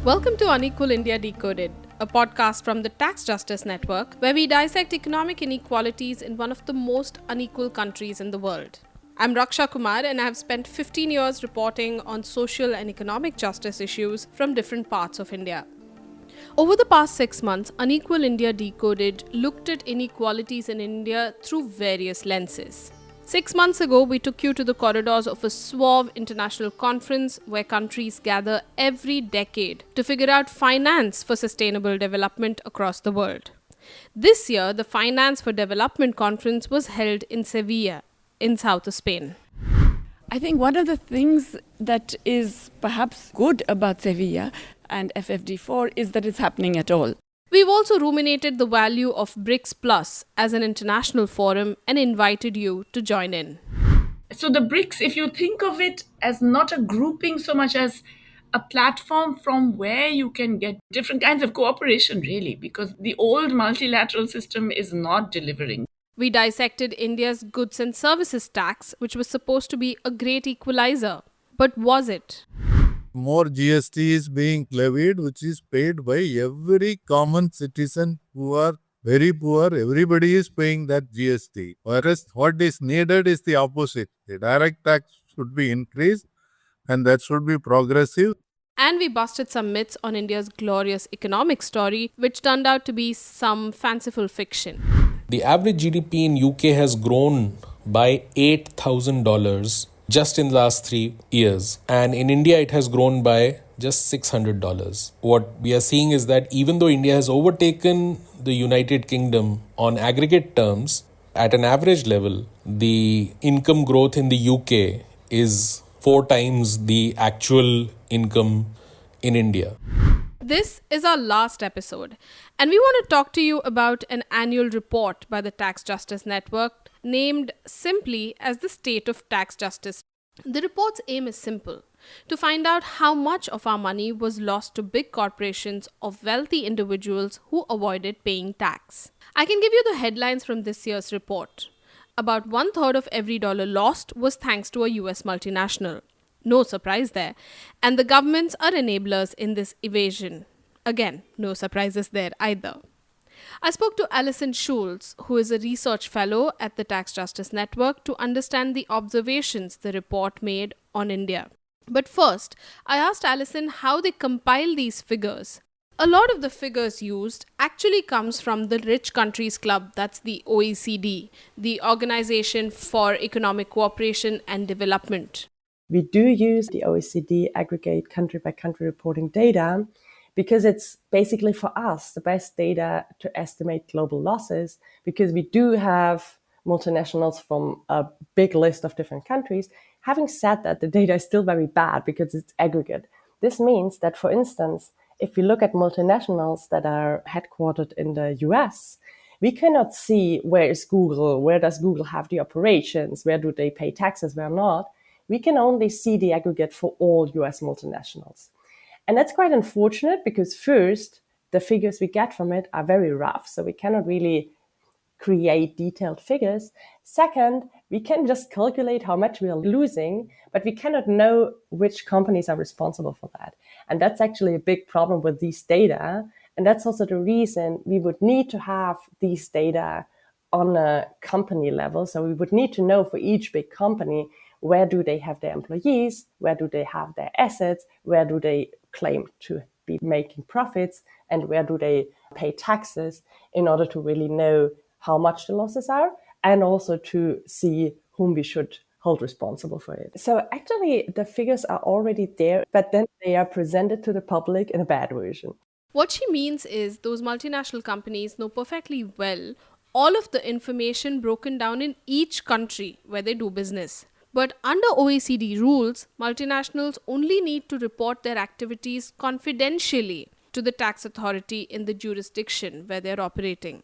Welcome to Unequal India Decoded, a podcast from the Tax Justice Network, where we dissect economic inequalities in one of the most unequal countries in the world. I'm Raksha Kumar, and I have spent 15 years reporting on social and economic justice issues from different parts of India. Over the past 6 months, Unequal India Decoded looked at inequalities in India through various lenses. 6 months ago, we took you to the corridors of a suave international conference where countries gather every decade to figure out finance for sustainable development across the world. This year, the Finance for Development conference was held in Sevilla, in south of Spain. I think one of the things that is perhaps good about Sevilla and FFD4 is that it's happening at all. We've also ruminated the value of BRICS Plus as an international forum and invited you to join in. So the BRICS, if you think of it as not a grouping so much as a platform from where you can get different kinds of cooperation, really, because the old multilateral system is not delivering. We dissected India's goods and services tax, which was supposed to be a great equalizer. But was it? More GST is being levied, which is paid by every common citizen who are very poor. Everybody is paying that GST. Whereas what is needed is the opposite. The direct tax should be increased and that should be progressive. And we busted some myths on India's glorious economic story, which turned out to be some fanciful fiction. The average GDP in UK has grown by $8,000 just in the last 3 years. And in India, it has grown by just $600. What we are seeing is that even though India has overtaken the United Kingdom on aggregate terms, at an average level, the income growth in the UK is 4 times the actual income in India. This is our last episode, and we want to talk to you about an annual report by the Tax Justice Network named simply as the State of Tax Justice. The report's aim is simple: to find out how much of our money was lost to big corporations of wealthy individuals who avoided paying tax. I can give you the headlines from this year's report. About 1/3 of every dollar lost was thanks to a US multinational. No surprise there. And the governments are enablers in this evasion. Again, no surprises there either. I spoke to Alison Schultz, who is a research fellow at the Tax Justice Network, to understand the observations the report made on India. But first, I asked Alison how they compile these figures. A lot of the figures used actually comes from the Rich Countries Club, that's the OECD, the Organization for Economic Cooperation and Development. We do use the OECD aggregate country-by-country reporting data because it's basically for us the best data to estimate global losses, because we do have multinationals from a big list of different countries. Having said that, the data is still very bad because it's aggregate. This means that, for instance, if we look at multinationals that are headquartered in the US, we cannot see where is Google, where does Google have the operations, where do they pay taxes, where not. We can only see the aggregate for all US multinationals. And that's quite unfortunate because first, the figures we get from it are very rough, so we cannot really create detailed figures. Second, we can just calculate how much we are losing, but we cannot know which companies are responsible for that. And that's actually a big problem with these data. And that's also the reason we would need to have these data on a company level. So we would need to know for each big company, where do they have their employees? Where do they have their assets? Where do they claim to be making profits? And where do they pay taxes, in order to really know how much the losses are, and also to see whom we should hold responsible for it. So actually, the figures are already there, but then they are presented to the public in a bad version. What she means is those multinational companies know perfectly well all of the information broken down in each country where they do business. But under OECD rules, multinationals only need to report their activities confidentially to the tax authority in the jurisdiction where they're operating.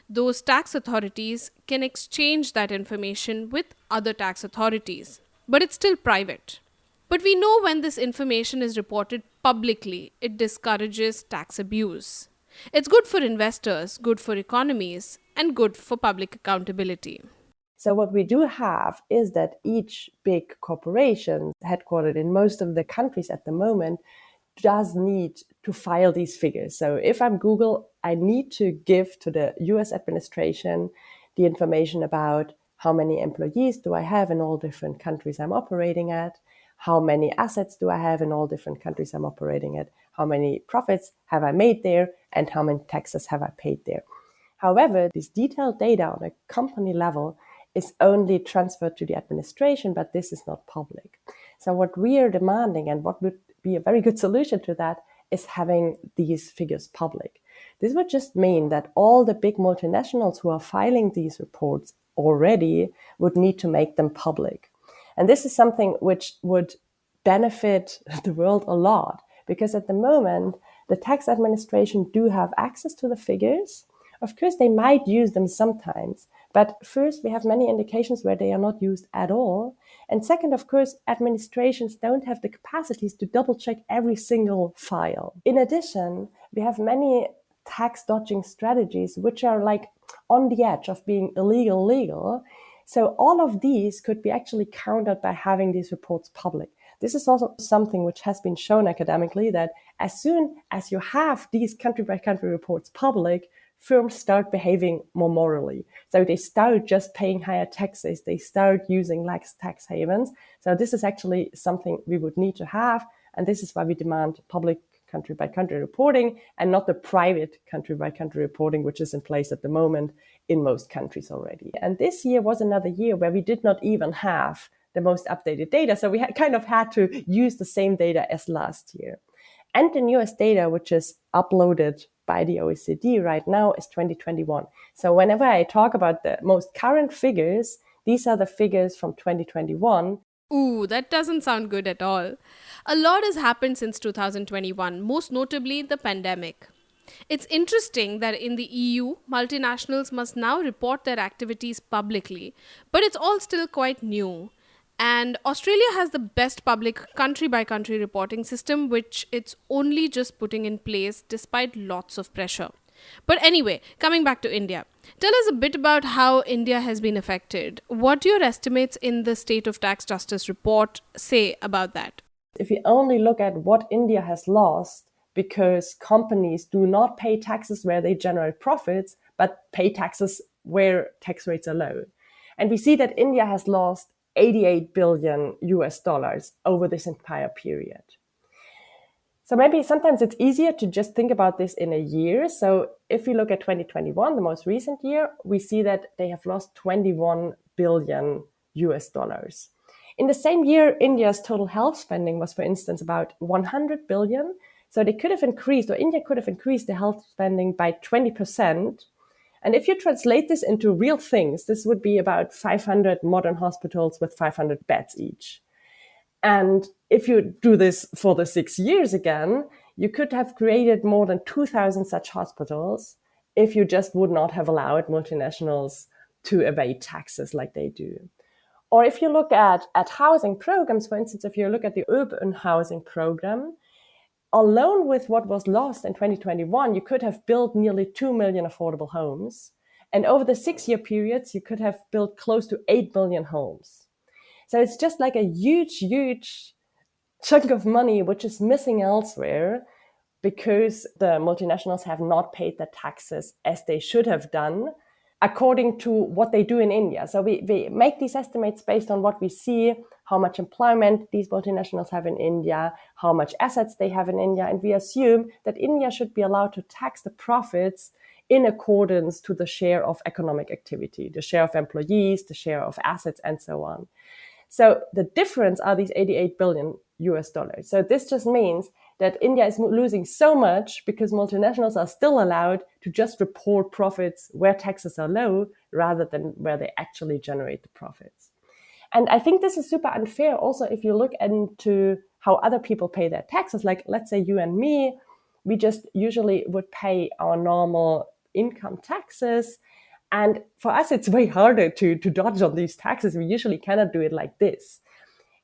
Those tax authorities can exchange that information with other tax authorities, but it's still private. But we know when this information is reported publicly, it discourages tax abuse. It's good for investors, good for economies, and good for public accountability. So what we do have is that each big corporation headquartered in most of the countries at the moment does need to file these figures. So if I'm Google, I need to give to the US administration the information about how many employees do I have in all different countries I'm operating at, how many assets do I have in all different countries I'm operating at, how many profits have I made there, and how many taxes have I paid there. However, this detailed data on a company level is only transferred to the administration, but this is not public. So what we are demanding, and what would be a very good solution to that, is having these figures public. This would just mean that all the big multinationals who are filing these reports already would need to make them public. And this is something which would benefit the world a lot, because at the moment, the tax administration do have access to the figures. Of course, they might use them sometimes, but first, we have many indications where they are not used at all. And second, of course, administrations don't have the capacities to double check every single file. In addition, we have many tax dodging strategies which are like on the edge of being illegal legal. So all of these could be actually countered by having these reports public. This is also something which has been shown academically, that as soon as you have these country by country reports public, firms start behaving more morally. So they start just paying higher taxes. They start using lax tax havens. So this is actually something we would need to have. And this is why we demand public country by country reporting and not the private country by country reporting, which is in place at the moment in most countries already. And this year was another year where we did not even have the most updated data. So we kind of had to use the same data as last year. And the newest data, which is uploaded by the OECD right now, is 2021. So whenever I talk about the most current figures, these are the figures from 2021. Ooh, that doesn't sound good at all. A lot has happened since 2021, most notably the pandemic. It's interesting that in the EU, multinationals must now report their activities publicly, but it's all still quite new. And Australia has the best public country by country reporting system, which it's only just putting in place despite lots of pressure. But anyway, coming back to India, tell us a bit about how India has been affected. What do your estimates in the State of Tax Justice report say about that? If you only look at what India has lost because companies do not pay taxes where they generate profits, but pay taxes where tax rates are low. And we see that India has lost 88 billion US dollars over this entire period. So maybe sometimes it's easier to just think about this in a year. So if we look at 2021, the most recent year, we see that they have lost 21 billion US dollars. In the same year, India's total health spending was, for instance, about 100 billion. So they could have increased, or India could have increased the health spending by 20%. And if you translate this into real things, this would be about 500 modern hospitals with 500 beds each. And if you do this for the 6 years again, you could have created more than 2,000 such hospitals if you just would not have allowed multinationals to evade taxes like they do. Or if you look at housing programs, for instance, if you look at the urban housing program, alone with what was lost in 2021, you could have built nearly 2 million affordable homes. And over the 6-year periods, you could have built close to 8 million homes. So it's just like a huge, huge chunk of money which is missing elsewhere because the multinationals have not paid their taxes as they should have done according to what they do in India. So we make these estimates based on what we see, how much employment these multinationals have in India, how much assets they have in India, and we assume that India should be allowed to tax the profits in accordance to the share of economic activity, the share of employees, the share of assets, and so on. So the difference are these 88 billion US dollars. So this just means that India is losing so much because multinationals are still allowed to just report profits where taxes are low rather than where they actually generate the profits. And I think this is super unfair also if you look into how other people pay their taxes. Like, let's say you and me, we just usually would pay our normal income taxes. And for us, it's way harder to dodge on these taxes. We usually cannot do it like this.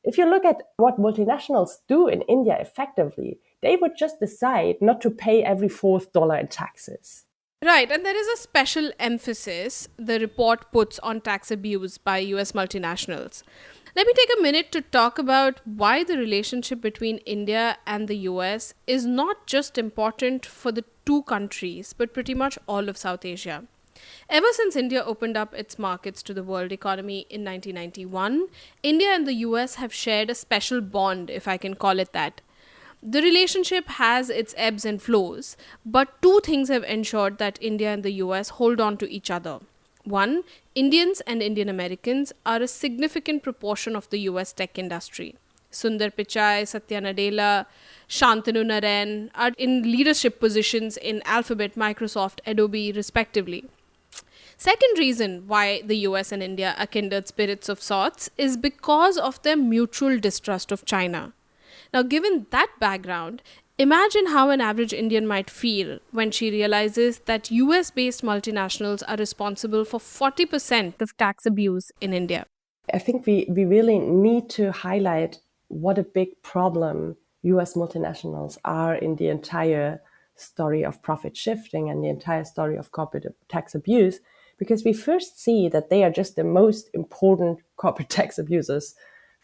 If you look at what multinationals do in India effectively, they would just decide not to pay every fourth dollar in taxes. Right, and there is a special emphasis the report puts on tax abuse by US multinationals. Let me take a minute to talk about why the relationship between India and the US is not just important for the two countries, but pretty much all of South Asia. Ever since India opened up its markets to the world economy in 1991, India and the US have shared a special bond, if I can call it that. The relationship has its ebbs and flows, but two things have ensured that India and the US hold on to each other. One, Indians and Indian Americans are a significant proportion of the US tech industry. Sundar Pichai, Satya Nadella, Shantanu Narayan are in leadership positions in Alphabet, Microsoft, Adobe, respectively. Second reason why the US and India are kindred spirits of sorts is because of their mutual distrust of China. Now, given that background, imagine how an average Indian might feel when she realizes that US based multinationals are responsible for 40% of tax abuse in India. I think we really need to highlight what a big problem US multinationals are in the entire story of profit shifting and the entire story of corporate tax abuse, because we first see that they are just the most important corporate tax abusers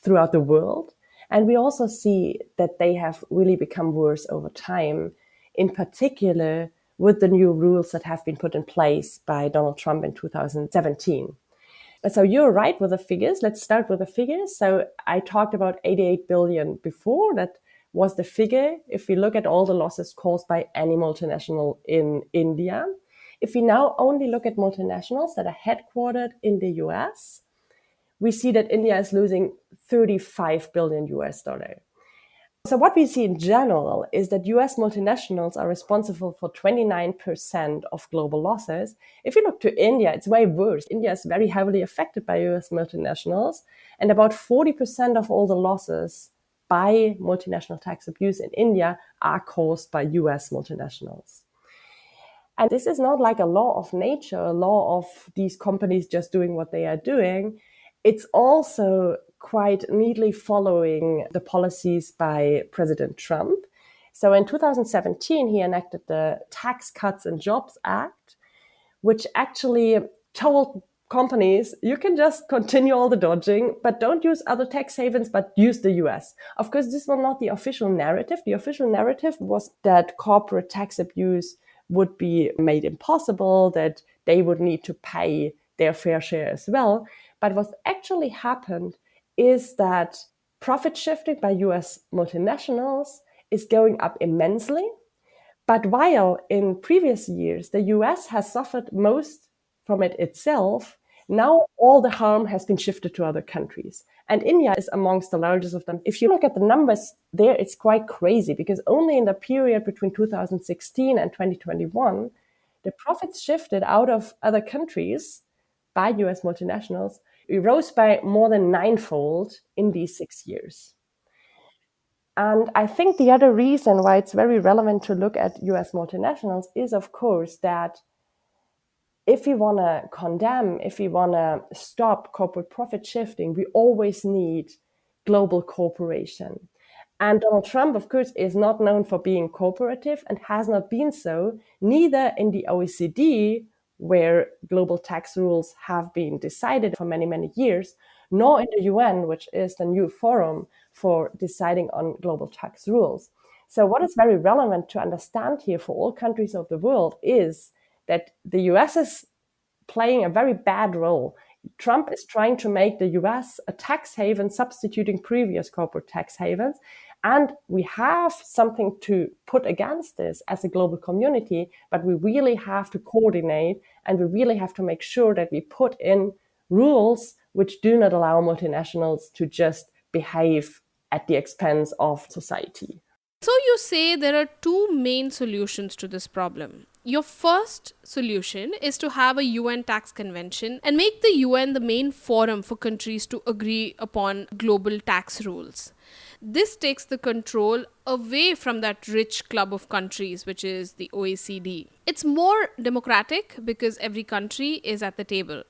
throughout the world. And we also see that they have really become worse over time, in particular with the new rules that have been put in place by Donald Trump in 2017. So you're right with the figures. Let's start with the figures. So I talked about 88 billion before. That was the figure if we look at all the losses caused by any multinational in India. If we now only look at multinationals that are headquartered in the US, we see that India is losing 35 billion US dollar. So what we see in general is that US multinationals are responsible for 29% of global losses. If you look to India, it's way worse. India is very heavily affected by US multinationals, and about 40% of all the losses by multinational tax abuse in India are caused by US multinationals. And this is not like a law of nature, a law of these companies just doing what they are doing. It's also quite neatly following the policies by President Trump. So in 2017, he enacted the Tax Cuts and Jobs Act, which actually told companies, you can just continue all the dodging, but don't use other tax havens, but use the US. Of course, this was not the official narrative. The official narrative was that corporate tax abuse would be made impossible, that they would need to pay their fair share as well. But what actually happened is that profit shifting by US multinationals is going up immensely. But while in previous years, the US has suffered most from it itself, now all the harm has been shifted to other countries. And India is amongst the largest of them. If you look at the numbers there, it's quite crazy, because only in the period between 2016 and 2021, the profits shifted out of other countries by US multinationals, it rose by more than ninefold in these 6 years. And I think the other reason why it's very relevant to look at US multinationals is, of course, that if we want to condemn, if we want to stop corporate profit shifting, we always need global cooperation. And Donald Trump, of course, is not known for being cooperative and has not been so, neither in the OECD, where global tax rules have been decided for many, many years, nor in the UN, which is the new forum for deciding on global tax rules. So what is very relevant to understand here for all countries of the world is that the US is playing a very bad role. Trump is trying to make the US a tax haven, substituting previous corporate tax havens. And we have something to put against this as a global community, but we really have to coordinate, and we really have to make sure that we put in rules which do not allow multinationals to just behave at the expense of society. So, you say there are two main solutions to this problem. Your first solution is to have a UN tax convention and make the UN the main forum for countries to agree upon global tax rules. This takes the control away from that rich club of countries, which is the OECD. It's more democratic because every country is at the table.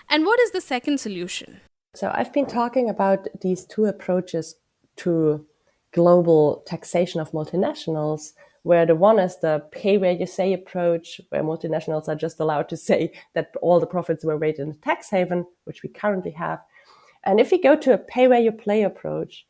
And what is the second solution? So I've been talking about these two approaches to global taxation of multinationals, where the one is the pay where you say approach, where multinationals are just allowed to say that all the profits were made in a tax haven, which we currently have. And if you go to a pay where you play approach,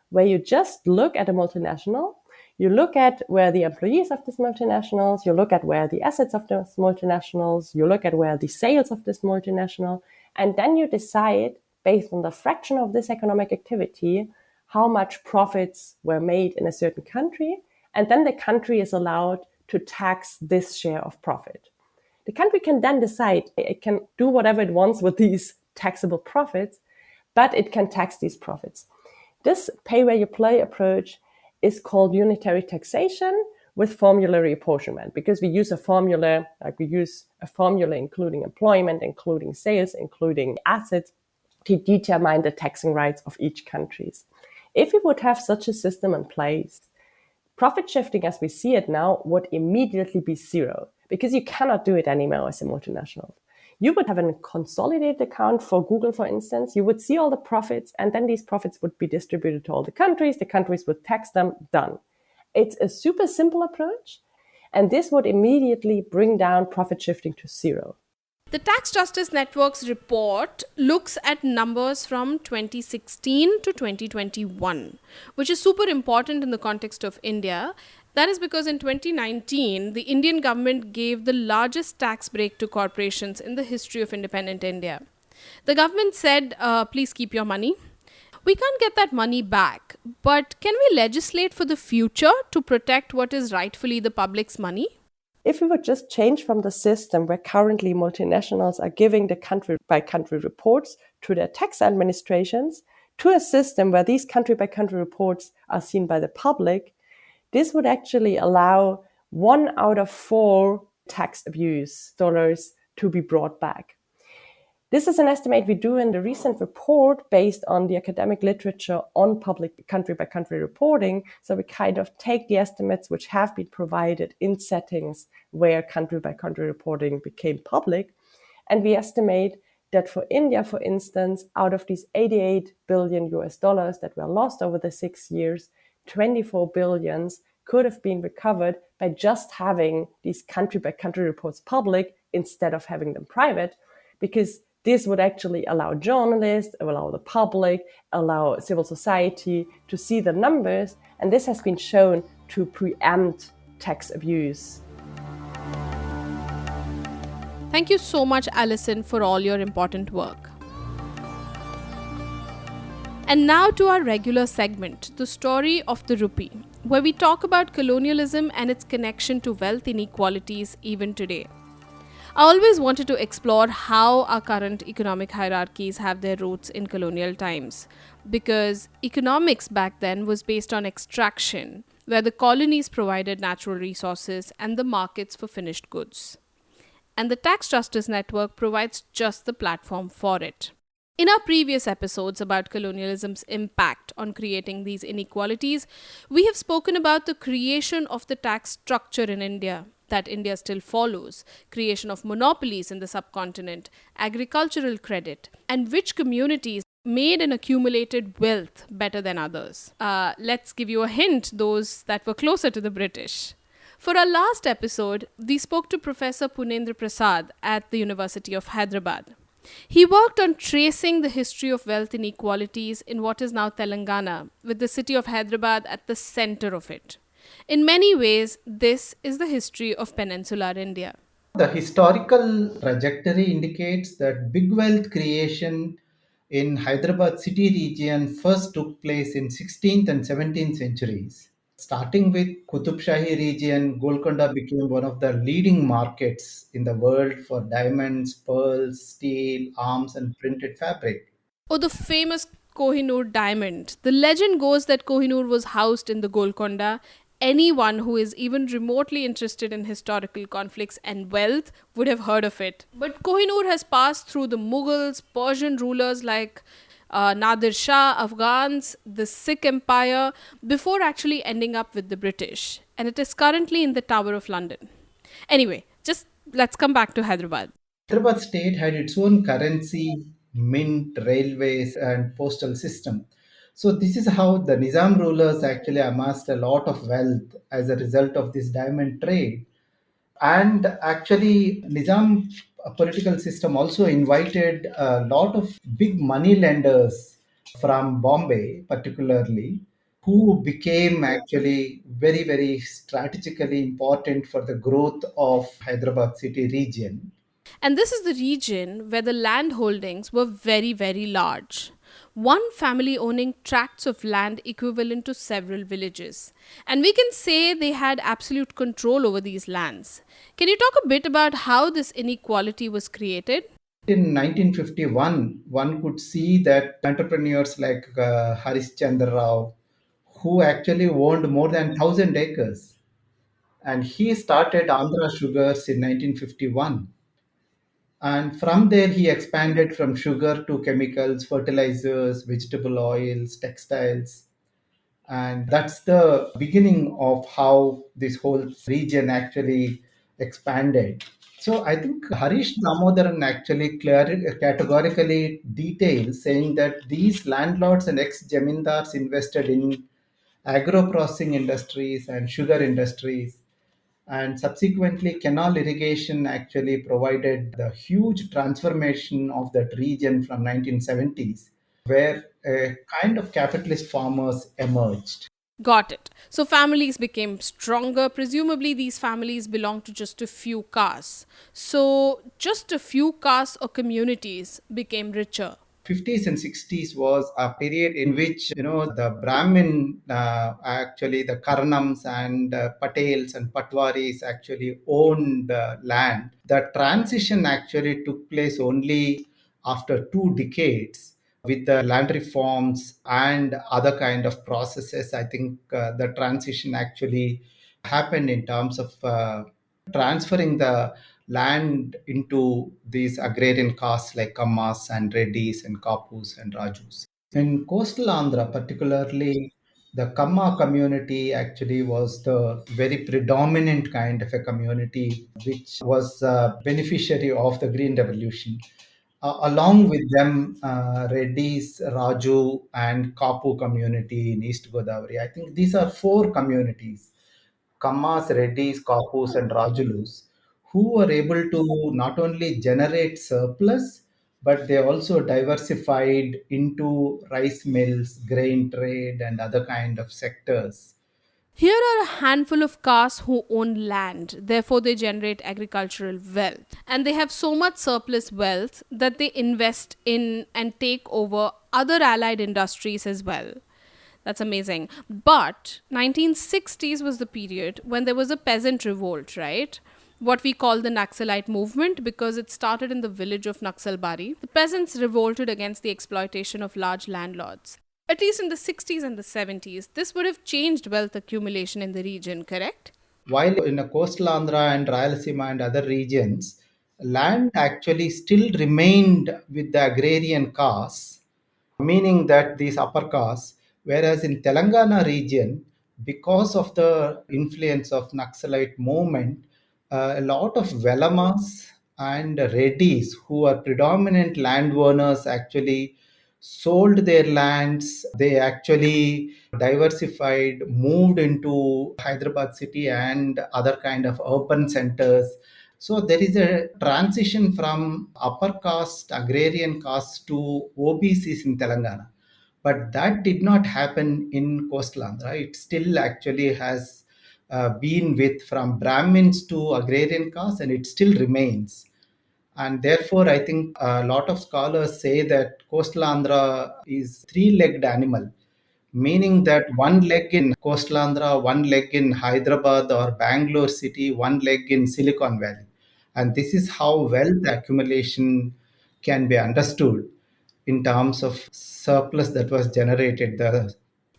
where you just look at a multinational, you look at where the employees of these multinationals, you look at where the assets of those multinationals, you look at where the sales of this multinational, and then you decide based on the fraction of this economic activity how much profits were made in a certain country, and then the country is allowed to tax this share of profit. The country can then decide it can do whatever it wants with these taxable profits, but it can tax these profits. This pay where you play approach is called unitary taxation with formulary apportionment, because we use a formula, including employment, including sales, including assets, to determine the taxing rights of each country. If we would have such a system in place, profit shifting as we see it now would immediately be zero, because you cannot do it anymore as a multinational. You would have a consolidated account for Google, for instance. You would see all the profits, and then these profits would be distributed to all the countries. The countries would tax them, done. It's a super simple approach, and this would immediately bring down profit shifting to zero. The Tax Justice Network's report looks at numbers from 2016 to 2021, which is super important in the context of India. That is because in 2019, the Indian government gave the largest tax break to corporations in the history of independent India. The government said, please keep your money. We can't get that money back, but can we legislate for the future to protect what is rightfully the public's money? If we would just change from the system where currently multinationals are giving the country by country reports to their tax administrations to a system where these country by country reports are seen by the public, this would actually allow 1 out of 4 tax abuse dollars to be brought back. This is an estimate we do in the recent report based on the academic literature on public country by country reporting. So we kind of take the estimates which have been provided in settings where country by country reporting became public. And we estimate that for India, for instance, out of these 88 billion US dollars that were lost over the 6 years, 24 billions could have been recovered by just having these country by country reports public instead of having them private, because this would actually allow journalists, allow the public, allow civil society to see the numbers, and this has been shown to preempt tax abuse. Thank you so much, Alison, for all your important work. And now to our regular segment, the story of the rupee, where we talk about colonialism and its connection to wealth inequalities even today. I always wanted to explore how our current economic hierarchies have their roots in colonial times, because economics back then was based on extraction, where the colonies provided natural resources and the markets for finished goods. And the Tax Justice Network provides just the platform for it. In our previous episodes about colonialism's impact on creating these inequalities, we have spoken about the creation of the tax structure in India that India still follows, creation of monopolies in the subcontinent, agricultural credit, and which communities made and accumulated wealth better than others. Let's give you a hint, those that were closer to the British. For our last episode, we spoke to Professor Purendra Prasad at the University of Hyderabad. He worked on tracing the history of wealth inequalities in what is now Telangana, with the city of Hyderabad at the center of it. In many ways, this is the history of peninsular India. The historical trajectory indicates that big wealth creation in Hyderabad city region first took place in 16th and 17th centuries. Starting with Qutub Shahi region, Golconda became one of the leading markets in the world for diamonds, pearls, steel, arms, and printed fabric. Oh, the famous Kohinoor diamond. The legend goes that Kohinoor was housed in the Golconda. Anyone who is even remotely interested in historical conflicts and wealth would have heard of it. But Kohinoor has passed through the Mughals, Persian rulers like Nadir Shah, Afghans, the Sikh Empire, before actually ending up with the British. And it is currently in the Tower of London. Anyway, just let's come back to Hyderabad. Hyderabad state had its own currency, mint, railways, and postal system. So this is how the Nizam rulers actually amassed a lot of wealth as a result of this diamond trade. And actually, Nizam political system also invited a lot of big money lenders from Bombay, particularly, who became actually very, very strategically important for the growth of Hyderabad city region. And this is the region where the land holdings were very, very large. One family owning tracts of land equivalent to several villages. And we can say they had absolute control over these lands. Can you talk a bit about how this inequality was created? In 1951, one could see that entrepreneurs like Harish Chandra Rao, who actually owned more than 1,000 acres, and he started Andhra Sugars in 1951. And from there, he expanded from sugar to chemicals, fertilizers, vegetable oils, textiles. And that's the beginning of how this whole region actually expanded. So I think Harish Damodaran actually categorically details saying that these landlords and ex-jamindars invested in agro-processing industries and sugar industries, and subsequently canal irrigation actually provided the huge transformation of that region from 1970s, where a kind of capitalist farmers emerged. Got it. So families became stronger. Presumably, these families belonged to just a few castes. So, just a few castes or communities became richer. 50s and 60s was a period in which the Brahmin, actually the Karnams and Patels and Patwaris actually owned land. The transition actually took place only after 2 decades with the land reforms and other kind of processes. I think the transition actually happened in terms of transferring the land into these agrarian castes like Kammas and Reddys and Kapus and Rajus. In coastal Andhra, particularly, the Kamma community actually was the very predominant kind of a community which was a beneficiary of the Green Revolution. Along with them, Reddys, Raju, and Kapu community in East Godavari. I think these are 4 communities: Kammas, Reddys, Kapus, and Rajulus, who were able to not only generate surplus, but they also diversified into rice mills, grain trade, and other kind of sectors. Here are a handful of castes who own land, therefore, they generate agricultural wealth. And they have so much surplus wealth that they invest in and take over other allied industries as well. That's amazing. But 1960s was the period when there was a peasant revolt, right? What we call the Naxalite movement, because it started in the village of Naxalbari. The peasants revolted against the exploitation of large landlords. At least in the 60s and the 70s, this would have changed wealth accumulation in the region, correct? While in a coastal Andhra and Rayalaseema and other regions, land actually still remained with the agrarian castes, meaning that these upper castes, whereas in Telangana region, because of the influence of Naxalite movement, a lot of Velamas and Reddys, who are predominant landowners, actually sold their lands. They actually diversified, moved into Hyderabad city and other kind of urban centers. So there is a transition from upper caste, agrarian caste to OBCs in Telangana. But that did not happen in coastal Andhra. It still actually has been with from Brahmins to agrarian caste, and it still remains. And therefore, I think a lot of scholars say that coastal Andhra is three-legged animal, meaning that one leg in coastal Andhra, one leg in Hyderabad or Bangalore city, one leg in Silicon Valley. And this is how wealth accumulation can be understood in terms of surplus that was generated.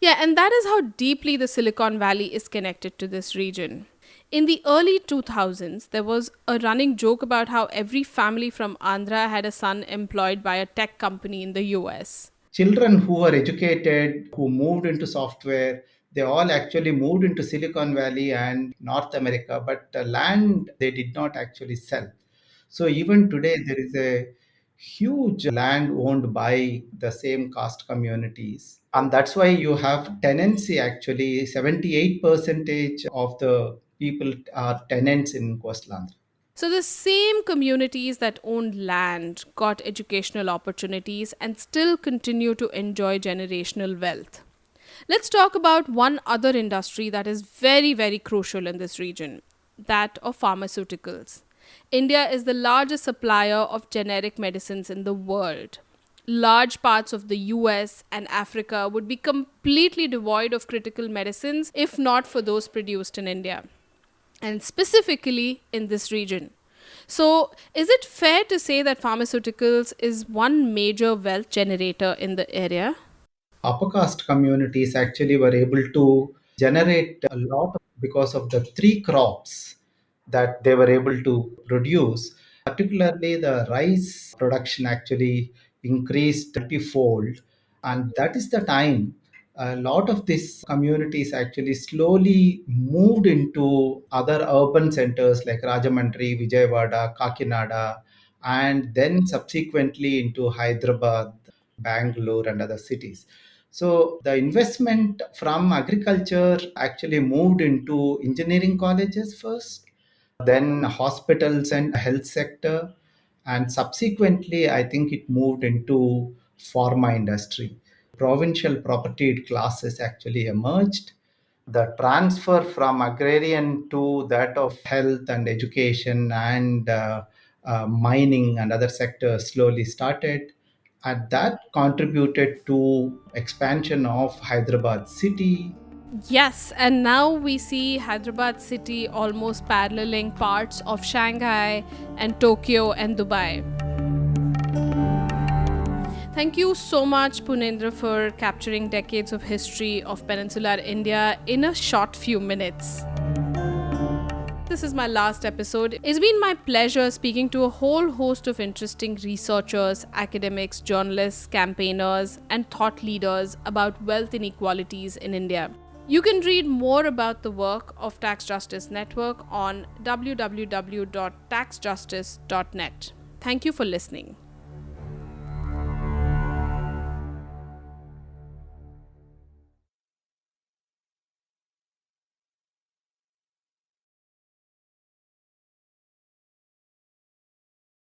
Yeah, and that is how deeply the Silicon Valley is connected to this region. In the early 2000s, there was a running joke about how every family from Andhra had a son employed by a tech company in the US. Children who were educated, who moved into software, they all actually moved into Silicon Valley and North America, but the land they did not actually sell. So even today, there is a huge land owned by the same caste communities. And that's why you have tenancy actually, 78% of the people are tenants in coastal Andhra. So the same communities that owned land got educational opportunities and still continue to enjoy generational wealth. Let's talk about one other industry that is very, very crucial in this region, that of pharmaceuticals. India is the largest supplier of generic medicines in the world. Large parts of the US and Africa would be completely devoid of critical medicines if not for those produced in India, and specifically in this region. So, is it fair to say that pharmaceuticals is one major wealth generator in the area? Upper caste communities actually were able to generate a lot because of the three crops that they were able to produce. Particularly, the rice production actually increased multifold, and that is the time a lot of these communities actually slowly moved into other urban centers like Rajamandri, Vijayawada, Kakinada, and then subsequently into Hyderabad, Bangalore, and other cities. So the investment from agriculture actually moved into engineering colleges first, then hospitals and health sector, and subsequently I think it moved into pharma industry. Provincial property classes actually emerged. The transfer from agrarian to that of health and education and mining and other sectors slowly started, and that contributed to expansion of Hyderabad city. Yes, and now we see Hyderabad city almost paralleling parts of Shanghai and Tokyo and Dubai. Thank you so much, Punendra, for capturing decades of history of peninsular India in a short few minutes. This is my last episode. It's been my pleasure speaking to a whole host of interesting researchers, academics, journalists, campaigners, and thought leaders about wealth inequalities in India. You can read more about the work of Tax Justice Network on www.taxjustice.net. Thank you for listening.